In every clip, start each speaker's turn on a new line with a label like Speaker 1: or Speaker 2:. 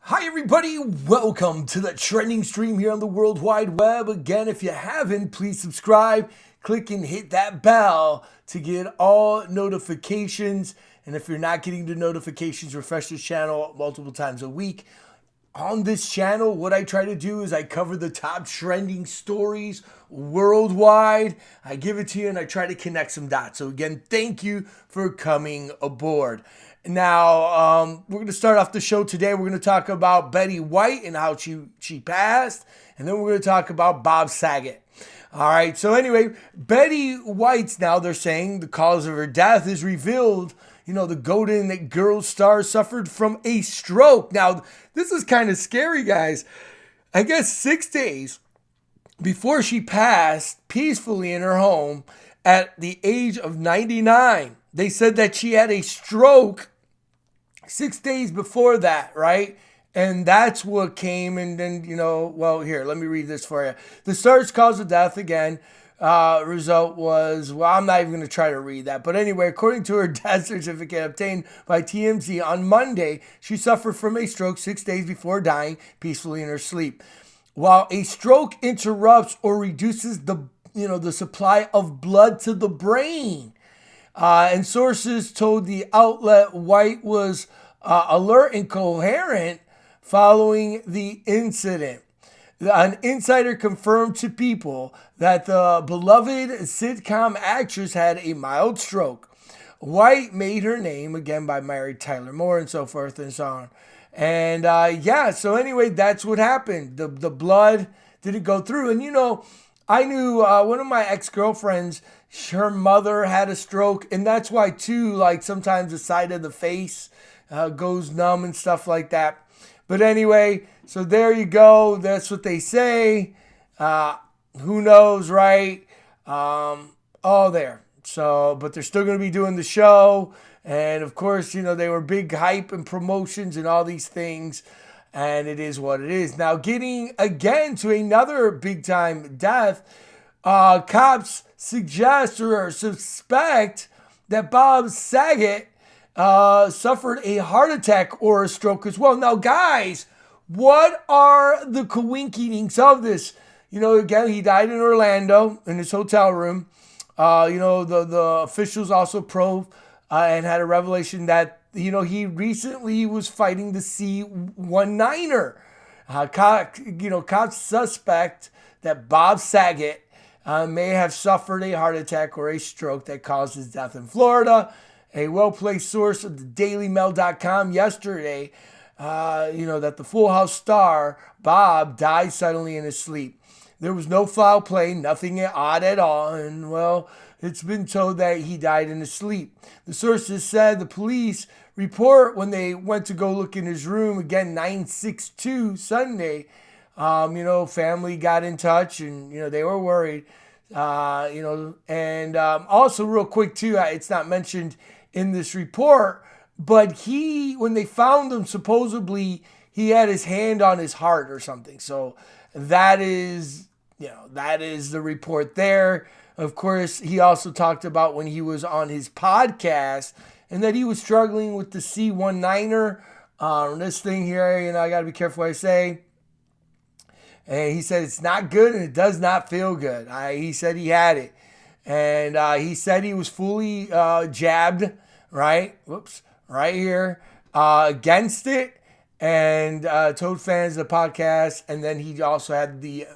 Speaker 1: Hi everybody, welcome to the trending stream here on the World Wide Web. Again, if you haven't, please subscribe, click and hit that bell to get all notifications. And if you're not getting the notifications, refresh this channel multiple times a week. On this channel, what I try to do is I cover the top trending stories worldwide. I give it to you and I try to connect some dots. So again, thank you for coming aboard. Now, we're going to start off the show today. We're going to talk about Betty White and how she passed. And then we're going to talk about Bob Saget. All right, so anyway, Betty White's now, they're saying the cause of her death is revealed. You know, the Golden Girls star suffered from a stroke. Now, this is kind of scary, guys. I guess 6 days before she passed peacefully in her home at the age of 99, they said that she had a stroke 6 days before that, right? And that's what came, and then, well, here, let me read this for you. The star's cause of death, again, result was, well, I'm not even going to try to read that. But anyway, according to her death certificate obtained by TMZ on Monday, she suffered from a stroke 6 days before dying peacefully in her sleep. While a stroke interrupts or reduces the supply of blood to the brain. And sources told the outlet White was alert and coherent following the incident. An insider confirmed to People that the beloved sitcom actress had a mild stroke. White made her name again by married Tyler Moore and so forth and so on. And so anyway, that's what happened. The blood didn't go through. And I knew one of my ex-girlfriends, her mother had a stroke, and that's why too, like sometimes the side of the face goes numb and stuff like that. But anyway, so there you go. That's what they say. Who knows, right? All there. So, but they're still going to be doing the show. And of course, they were big hype and promotions and all these things. And it is what it is. Now, getting again to another big time death, cops suggest or suspect that Bob Saget suffered a heart attack or a stroke as well. Now, guys, what are the coincidence of this? Again, he died in Orlando in his hotel room. The officials also probed and had a revelation that, he recently was fighting the C-19er. Cops suspect that Bob Saget may have suffered a heart attack or a stroke that caused his death in Florida. A well-placed source of the DailyMail.com yesterday, that the Full House star, Bob, died suddenly in his sleep. There was no foul play, nothing odd at all, and, well, it's been told that he died in his sleep. The sources said the police report when they went to go look in his room, again, 9/6/2 Sunday, family got in touch, and, they were worried, and also real quick, too, it's not mentioned in this report, but when they found him, supposedly he had his hand on his heart or something. So that is the report there. Of course, he also talked about when he was on his podcast and that he was struggling with the C-19er. This thing here, I got to be careful what I say. And he said it's not good and it does not feel good. He said he had it. And he said he was fully jabbed, right here, against it. And told fans of the podcast. And then he also had the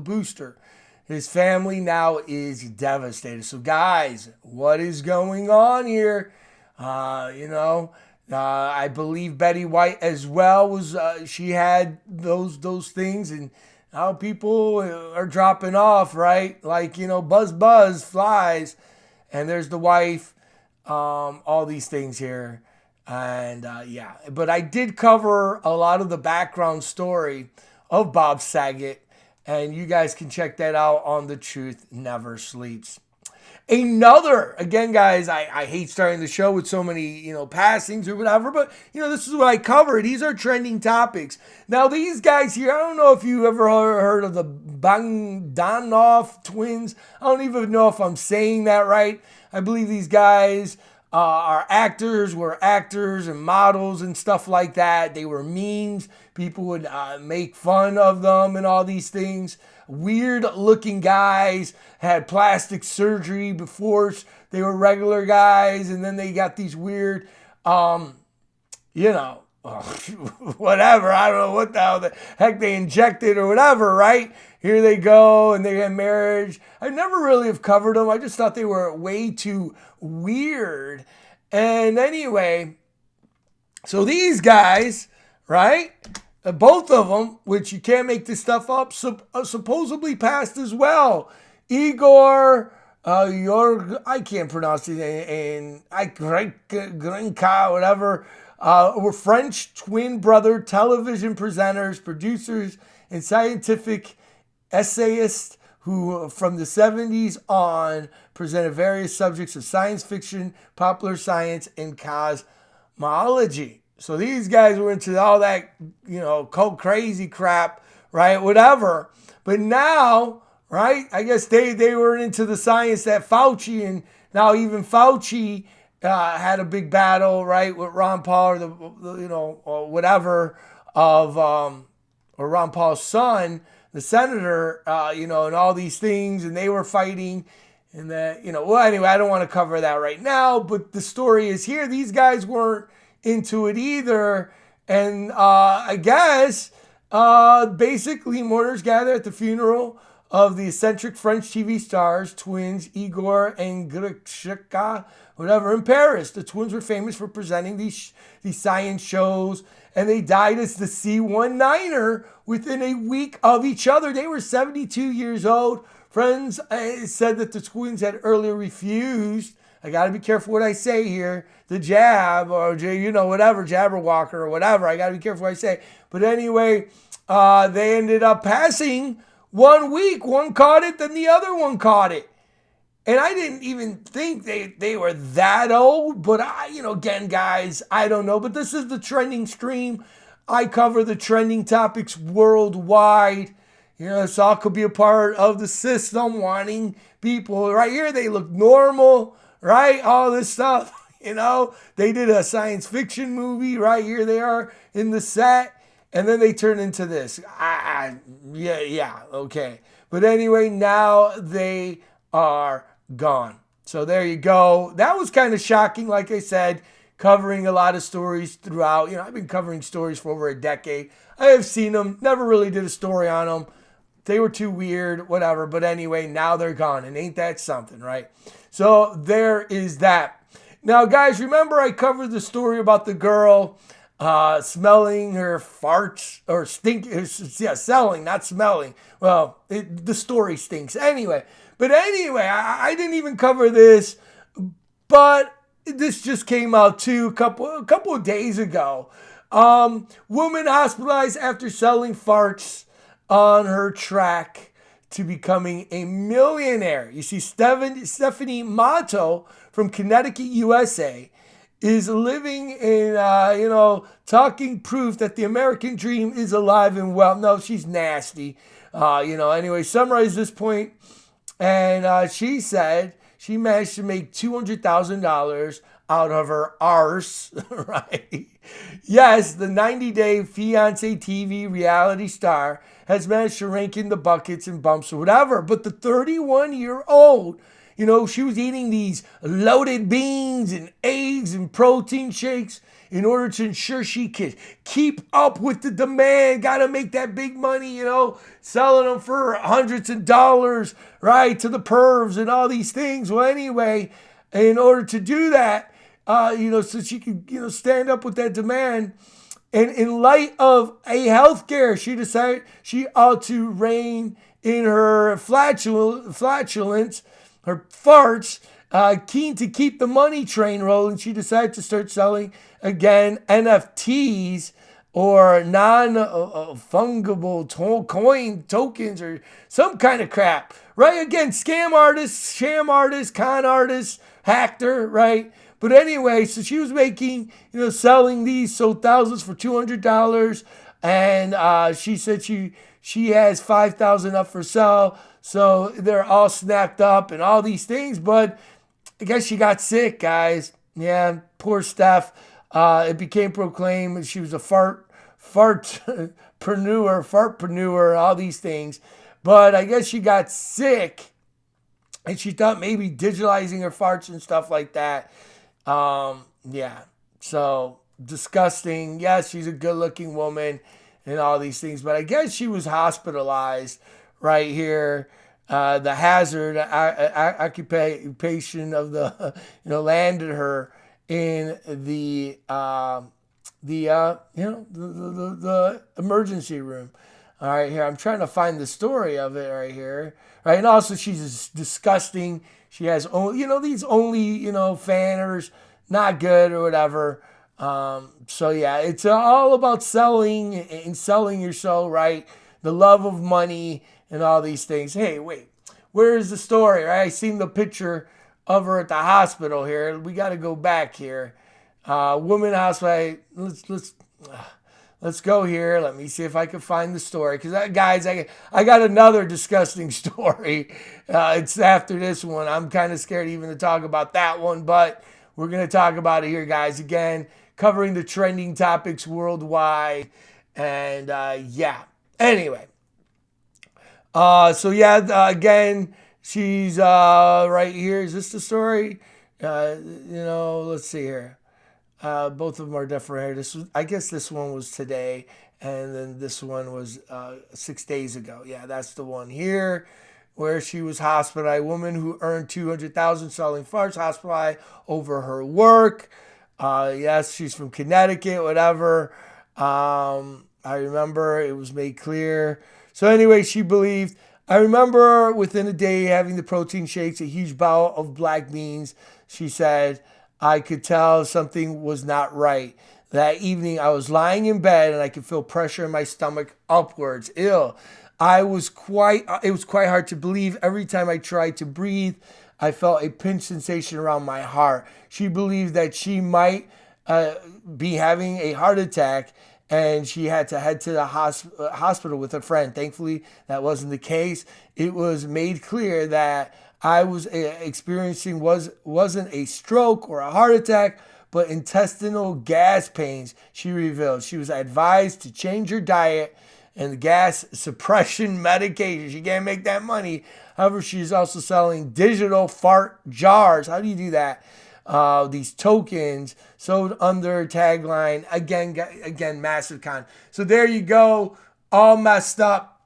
Speaker 1: booster. His family now is devastated. So, guys, what is going on here? I believe Betty White as well was. She had those things, and now people are dropping off, right? Like buzz flies, and there's the wife. All these things here, and But I did cover a lot of the background story of Bob Saget. And you guys can check that out on The Truth Never Sleeps. Again, guys, I hate starting the show with so many, passings or whatever, but, this is what I cover. These are trending topics. Now, these guys here, I don't know if you ever heard of the Bogdanov twins. I don't even know if I'm saying that right. I believe these guys our actors were actors and models and stuff like that. They were memes. People would make fun of them and all these things. Weird looking guys had plastic surgery before they were regular guys, and then they got these weird, you know, whatever. I don't know what the heck they injected or whatever, right? Here they go, and they had marriage. I never really have covered them. I just thought they were way too weird. And anyway, so these guys, right? Both of them, which you can't make this stuff up, supposedly passed as well. Igor, I can't pronounce it, and Grenka, whatever, were French twin brother television presenters, producers, and scientific essayists who, from the 70s on, presented various subjects of science fiction, popular science, and cosmology. So these guys were into all that, cult crazy crap, right? Whatever. But now, right, I guess they were into the science that Fauci, and now even Fauci had a big battle, right, with Ron Paul, or whatever, or Ron Paul's son, the senator, and all these things, and they were fighting. And that, well, anyway, I don't want to cover that right now, but the story is here. These guys weren't into it either. And I guess basically mourners gather at the funeral of the eccentric French TV stars, twins Igor and Grishka, whatever, in Paris. The twins were famous for presenting these science shows, and they died as the C19er within a week of each other. They were 72 years old. Friends said that the twins had earlier refused, I got to be careful what I say here, the jab, or, whatever, Jabberwocker or whatever. I got to be careful what I say. But anyway, they ended up passing 1 week. One caught it, then the other one caught it. And I didn't even think they were that old. But, again, guys, I don't know. But this is the trending stream. I cover the trending topics worldwide. So I could be a part of the system, wanting people. Right here, they look normal, right? All this stuff, They did a science fiction movie. Right here they are in the set. And then they turn into this. Yeah, okay. But anyway, now they are gone. So there you go. That was kind of shocking, like I said, covering a lot of stories throughout. I've been covering stories for over a decade. I have seen them, never really did a story on them. They were too weird, whatever. But anyway, now they're gone. And ain't that something, right? So there is that. Now, guys, remember I covered the story about the girl smelling her farts, or selling, not smelling. Well, the story stinks. Anyway, I didn't even cover this, but this just came out too a couple of days ago. Woman hospitalized after selling farts on her track to becoming a millionaire. You see, Stephanie Motto from Connecticut, U.S.A., is living in, talking proof that the American dream is alive and well. No, she's nasty. Anyway, summarize this point. And she said she managed to make $200,000 out of her arse, right? Yes, the 90-Day Fiancé TV reality star has managed to rake in the buckets and bumps or whatever. But the 31-year-old, she was eating these loaded beans and eggs and protein shakes in order to ensure she could keep up with the demand. Got to make that big money, selling them for hundreds of dollars, right, to the pervs and all these things. Well, anyway, in order to do that, so she could, stand up with that demand. And in light of a healthcare, she decided she ought to rein in her flatulence, her farts, keen to keep the money train rolling. She decided to start selling, again, NFTs, or non-fungible coin tokens, or some kind of crap, right? Again, scam artist, sham artist, con artist, hacker, right? But anyway, so she was making, selling these, sold thousands for $200, and she said she has 5,000 up for sale, so they're all snapped up and all these things. But I guess she got sick, guys. Yeah, poor Steph. It became proclaimed she was a fartpreneur, all these things. But I guess she got sick and she thought maybe digitalizing her farts and stuff like that. Yeah. So disgusting. Yes, she's a good looking woman and all these things, but I guess she was hospitalized right here. The hazard occupation of the landed her in the emergency room. All right, here I'm trying to find the story of it right here. Right, and also she's disgusting. She has only these only fanners, not good or whatever. So yeah, it's all about selling and selling your soul, right? The love of money and all these things. Hey, wait, where is the story? Right, I seen the picture of her at the hospital here. We got to go back here. Woman hospital. Let's go here. Let me see if I can find the story. Because, guys, I got another disgusting story. It's after this one. I'm kind of scared even to talk about that one. But we're going to talk about it here, guys. Again, covering the trending topics worldwide. And, yeah. Anyway. Again, she's right here. Is this the story? Let's see here. Both of them are different. I guess this one was today, and then this one was 6 days ago. Yeah, that's the one here, where she was hospitalized. A woman who earned $200,000 selling farts, hospitalized over her work. Yes, she's from Connecticut, whatever. I remember it was made clear. So anyway, she believed. I remember within a day having the protein shakes, a huge bowl of black beans. She said, I could tell something was not right. That evening, I was lying in bed and I could feel pressure in my stomach upwards. Ew. It was quite hard to believe. Every time I tried to breathe, I felt a pinch sensation around my heart. She believed that she might be having a heart attack and she had to head to the hospital with a friend. Thankfully, that wasn't the case. It was made clear that I was experiencing wasn't a stroke or a heart attack, but intestinal gas pains, she revealed. She was advised to change her diet and gas suppression medication. She can't make that money. However, she's also selling digital fart jars. How do you do that? These tokens sold under tagline. Again, massive con. So there you go, all messed up.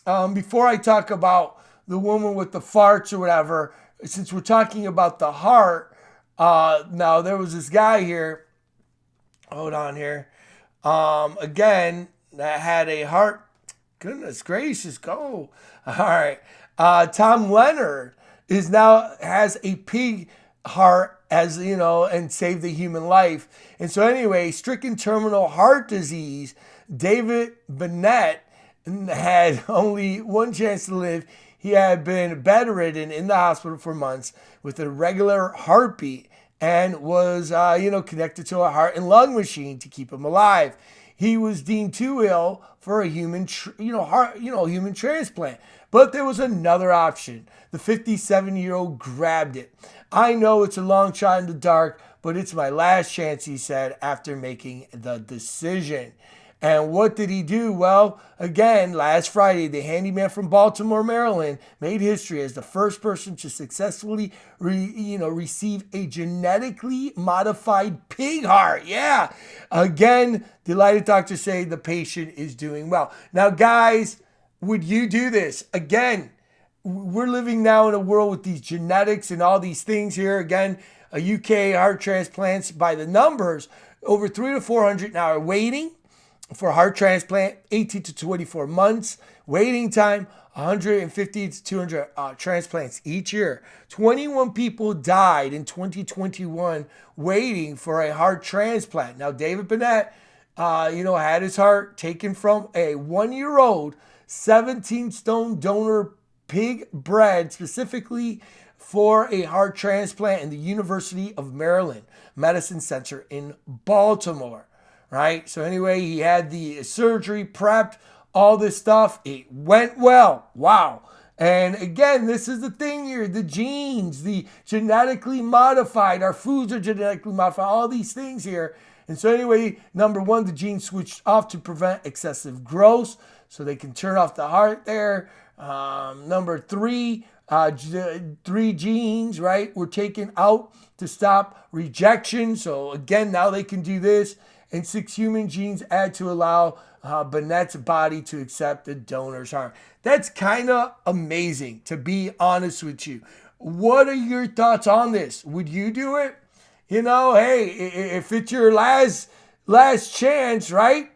Speaker 1: Before I talk about the woman with the farts or whatever, since we're talking about the heart, now there was this guy here, hold on here, again, that had a heart, goodness gracious, go. All right. Tom Leonard has a pig heart, and saved the human life. And so anyway, stricken terminal heart disease, David Bennett had only one chance to live. He had been bedridden in the hospital for months with a irregular heartbeat and was, connected to a heart and lung machine to keep him alive. He was deemed too ill for a human transplant. But there was another option. The 57-year-old grabbed it. I know it's a long shot in the dark, but it's my last chance, he said, after making the decision. And what did he do? Well, again, last Friday, the handyman from Baltimore, Maryland, made history as the first person to successfully receive a genetically modified pig heart. Yeah. Again, delighted doctors say the patient is doing well. Now, guys, would you do this? Again, we're living now in a world with these genetics and all these things here. Again, a UK heart transplants by the numbers, over 300 to 400 now are waiting for heart transplant, 18 to 24 months. Waiting time, 150 to 200 transplants each year. 21 people died in 2021 waiting for a heart transplant. Now, David Bennett, had his heart taken from a 1-year-old 17-stone donor pig bred specifically for a heart transplant in the University of Maryland Medicine Center in Baltimore. Right? So anyway, he had the surgery prepped, all this stuff. It went well. Wow. And again, this is the thing here, the genes, the genetically modified, our foods are genetically modified, all these things here. And so anyway, number one, the genes switched off to prevent excessive growth, so they can turn off the heart there. Number three, three genes, right, were taken out to stop rejection. So again, now they can do this. And 6 human genes add to allow Bennett's body to accept the donor's heart. That's kind of amazing, to be honest with you. What are your thoughts on this? Would you do it? You know, hey, if it's your last chance, right?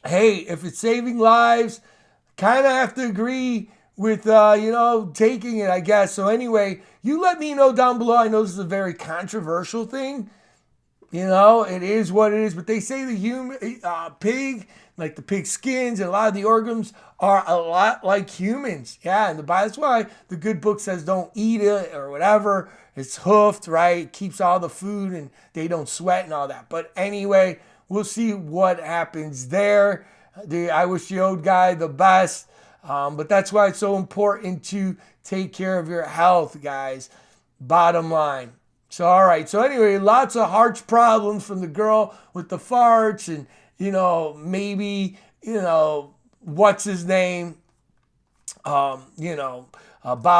Speaker 1: Hey, if it's saving lives, kind of have to agree with, taking it, I guess. So anyway, you let me know down below. I know this is a very controversial thing. You know, it is what it is. But they say the human pig, like the pig skins and a lot of the organs are a lot like humans. Yeah, and that's why the good book says don't eat it or whatever. It's hoofed, right? It keeps all the food and they don't sweat and all that. But anyway, we'll see what happens there. I wish the old guy the best. But that's why it's so important to take care of your health, guys. Bottom line. So, all right. So anyway, lots of heart problems from the girl with the farts and, maybe, what's his name? Bob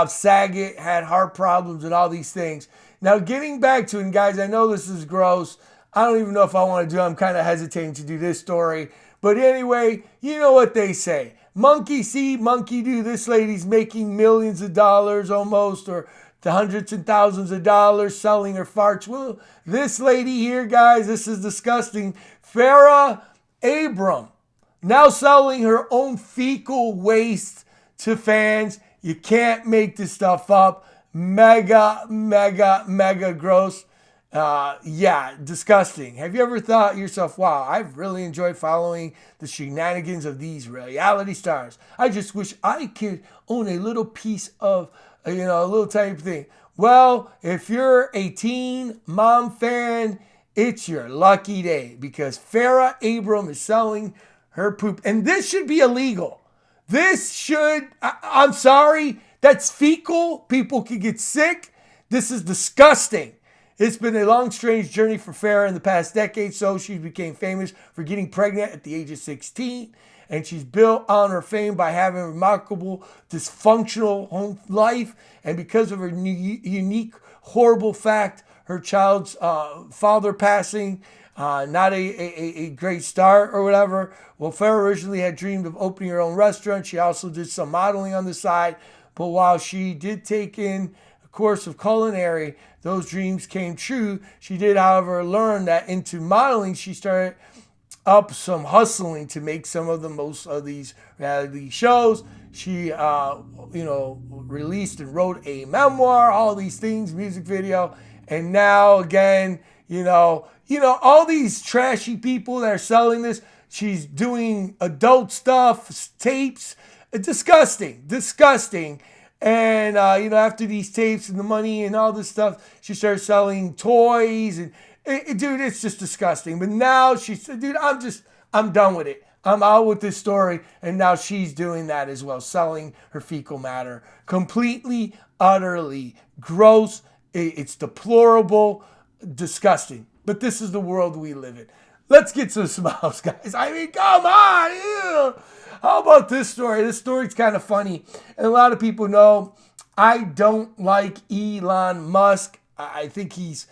Speaker 1: Saget had heart problems and all these things. Now, getting back to it, and guys, I know this is gross. I don't even know if I want to do it. I'm kind of hesitating to do this story. But anyway, you know what they say. Monkey see, monkey do. This lady's making millions of dollars almost, or the hundreds and thousands of dollars selling her farts. Well, this lady here, guys, this is disgusting. Farrah Abraham, now selling her own fecal waste to fans. You can't make this stuff up. Mega, mega, mega gross. Disgusting. Have you ever thought to yourself, wow, I've really enjoyed following the shenanigans of these reality stars. I just wish I could own a little piece of, a little type thing. Well, if you're a teen mom fan, it's your lucky day, because Farrah Abraham is selling her poop. And this should be illegal. I'm sorry, that's fecal. People could get sick. This is disgusting. It's been a long, strange journey for Farrah in the past decade. So she became famous for getting pregnant at the age of 16. And she's built on her fame by having a remarkable, dysfunctional home life. And because of her unique, horrible fact, her child's father passing, not a great start or whatever. Well, Farrah originally had dreamed of opening her own restaurant. She also did some modeling on the side. But while she did take in a course of culinary, those dreams came true. She did, however, learn that into modeling, she started up some hustling to make some of the most of these reality shows. She, released and wrote a memoir, all these things, music video. And now again, all these trashy people that are selling this, she's doing adult stuff, tapes, disgusting. And, after these tapes and the money and all this stuff, she started selling toys and, dude, it's just disgusting. But now she said, dude, I'm done with it. I'm out with this story. And now she's doing that as well, selling her fecal matter. Completely, utterly gross. It's deplorable, disgusting. But this is the world we live in. Let's get some smiles, guys. I mean, come on. Ew. How about this story? This story's kind of funny. And a lot of people know I don't like Elon Musk. I think he's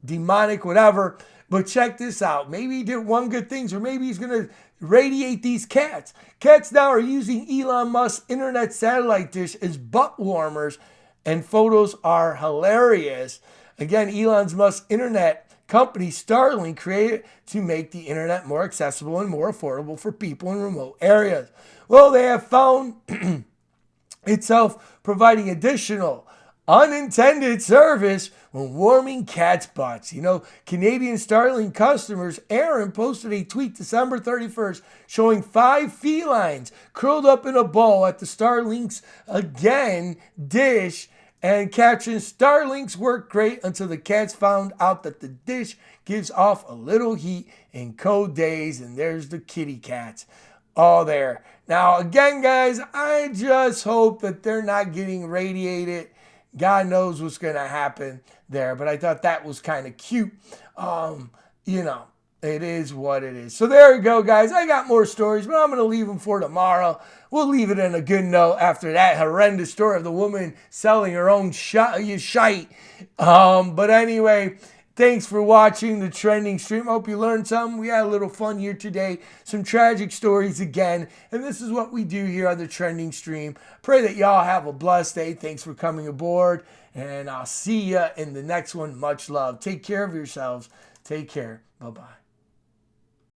Speaker 1: demonic, whatever. But check this out. Maybe he did one good thing, or maybe he's going to radiate these cats. Cats now are using Elon Musk's internet satellite dish as butt warmers, and photos are hilarious. Again, Elon Musk's internet company Starlink created to make the internet more accessible and more affordable for people in remote areas. Well, they have found itself providing additional unintended service when warming cats' butts. Canadian Starlink customers Aaron posted a tweet December 31st showing 5 felines curled up in a ball at the Starlink's dish, and captioned, "Starlinks work great until the cats found out that the dish gives off a little heat in cold days," and there's the kitty cats. all there. Now, again, guys, I just hope that they're not getting radiated. God knows what's going to happen there. But I thought that was kind of cute. You know, it is what it is. So there you go, guys. I got more stories, but I'm going to leave them for tomorrow. We'll leave it in a good note after that horrendous story of the woman selling her own shite. But anyway, thanks for watching the trending stream. Hope you learned something. We had a little fun here today. Some tragic stories again. And this is what we do here on the trending stream. Pray that y'all have a blessed day. Thanks for coming aboard. And I'll see you in the next one. Much love. Take care of yourselves. Take care. Bye-bye.